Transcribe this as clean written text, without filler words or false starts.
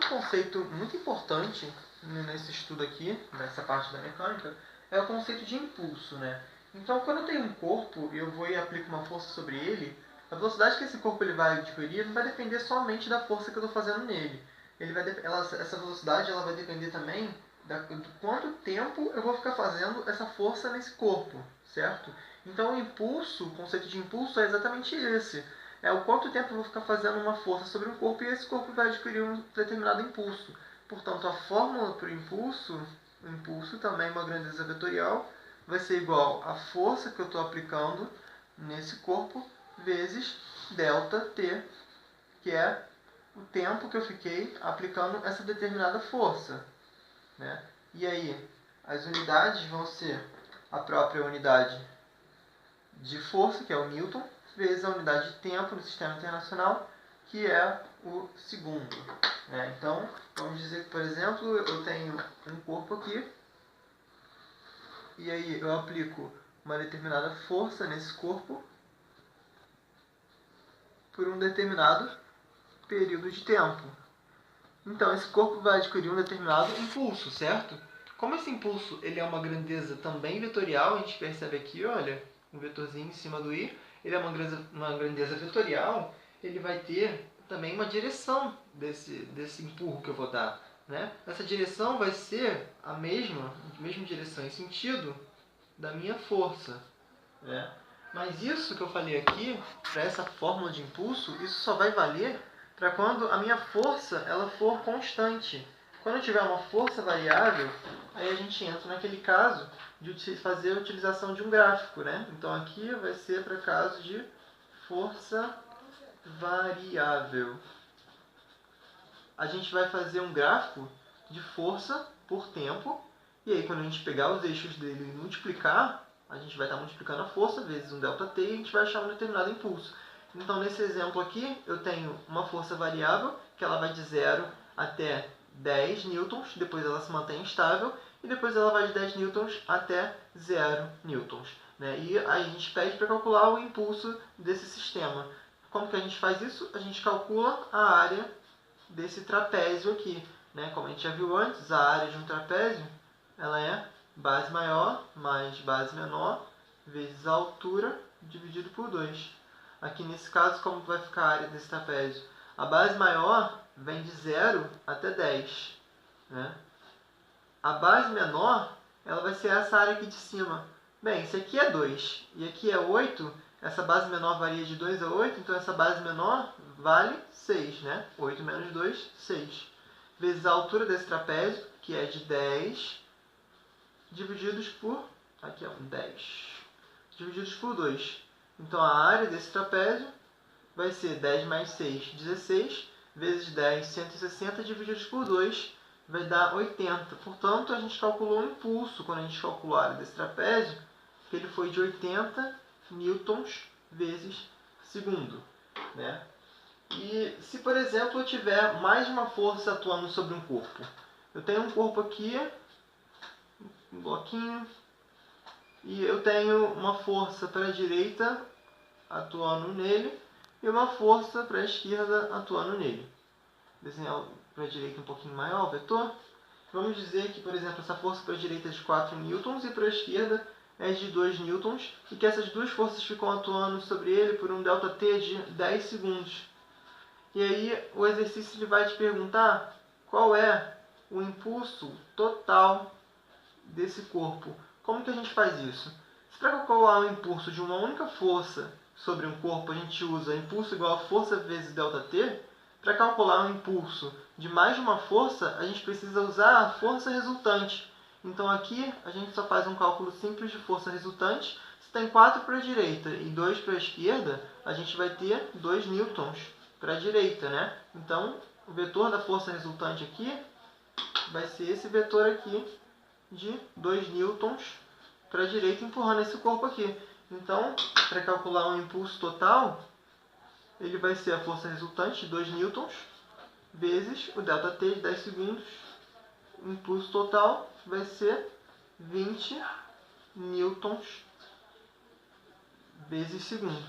conceito muito importante nesse estudo aqui, nessa parte da mecânica, é o conceito de impulso, né? Então, quando eu tenho um corpo e eu vou e aplico uma força sobre ele, a velocidade que esse corpo ele vai adquirir não vai depender somente da força que eu estou fazendo nele. Essa velocidade ela vai depender também do quanto tempo eu vou ficar fazendo essa força nesse corpo, certo? Então, o conceito de impulso é exatamente esse. É o quanto tempo eu vou ficar fazendo uma força sobre um corpo e esse corpo vai adquirir um determinado impulso. Portanto, a fórmula para o impulso também é uma grandeza vetorial, vai ser igual à força que eu estou aplicando nesse corpo vezes ΔT, que é o tempo que eu fiquei aplicando essa determinada força, né? E aí, as unidades vão ser a própria unidade de força, que é o Newton, vezes a unidade de tempo no sistema internacional, que é o segundo. Né? Então, vamos dizer que, por exemplo, eu tenho um corpo aqui, e aí eu aplico uma determinada força nesse corpo por um determinado período de tempo. Então, esse corpo vai adquirir um determinado impulso, certo? Como esse impulso ele é uma grandeza também vetorial, a gente percebe aqui, olha, um vetorzinho em cima do i, ele é uma grandeza vetorial, ele vai ter também uma direção desse empurro que eu vou dar. Né? Essa direção vai ser a mesma direção e sentido da minha força. Né? Mas isso que eu falei aqui, para essa fórmula de impulso, isso só vai valer para quando a minha força ela for constante. Quando eu tiver uma força variável, aí a gente entra naquele caso de fazer a utilização de um gráfico. Né? Então aqui vai ser para caso de força variável. A gente vai fazer um gráfico de força por tempo, e aí quando a gente pegar os eixos dele e multiplicar, a gente vai estar multiplicando a força vezes um ΔT e a gente vai achar um determinado impulso. Então, nesse exemplo aqui, eu tenho uma força variável, que ela vai de 0 até 10 newtons, depois ela se mantém estável, e depois ela vai de 10 newtons até 0 newtons. Né? E aí a gente pede para calcular o impulso desse sistema. Como que a gente faz isso? A gente calcula a área desse trapézio aqui. Né? Como a gente já viu antes, a área de um trapézio ela é base maior mais base menor vezes a altura dividido por 2. Aqui nesse caso, como vai ficar a área desse trapézio? A base maior vem de 0 até 10. Né? A base menor ela vai ser essa área aqui de cima. Bem, isso aqui é 2 e aqui é 8. Essa base menor varia de 2 a 8, então essa base menor vale 6. Né? 8 menos 2, 6. Vezes a altura desse trapézio, que é de 10, divididos por, aqui é 10, divididos por 2. Então, a área desse trapézio vai ser 10 mais 6, 16, vezes 10, 160, divididos por 2, vai dar 80. Portanto, a gente calculou o impulso, quando a gente calculou a área desse trapézio, que ele foi de 80 newtons vezes segundo. Né? E se, por exemplo, eu tiver mais de uma força atuando sobre um corpo, eu tenho um corpo aqui, um bloquinho, e eu tenho uma força para a direita atuando nele e uma força para a esquerda atuando nele. Desenhar para a direita um pouquinho maior o vetor. Vamos dizer que, por exemplo, essa força para a direita é de 4 newtons e para a esquerda é de 2 newtons e que essas duas forças ficam atuando sobre ele por um ΔT de 10 segundos. E aí o exercício ele vai te perguntar qual é o impulso total desse corpo. Como que a gente faz isso? Se para calcular o impulso de uma única força sobre um corpo, a gente usa impulso igual a força vezes ΔT, para calcular o impulso de mais de uma força, a gente precisa usar a força resultante. Então aqui a gente só faz um cálculo simples de força resultante. Se tem 4 para a direita e 2 para a esquerda, a gente vai ter 2 newtons para a direita. Né? Então o vetor da força resultante aqui vai ser esse vetor aqui, de 2 newtons para a direita, empurrando esse corpo aqui. Então, para calcular um impulso total, ele vai ser a força resultante de 2 newtons vezes o ΔT de 10 segundos. O impulso total vai ser 20 newtons vezes segundo.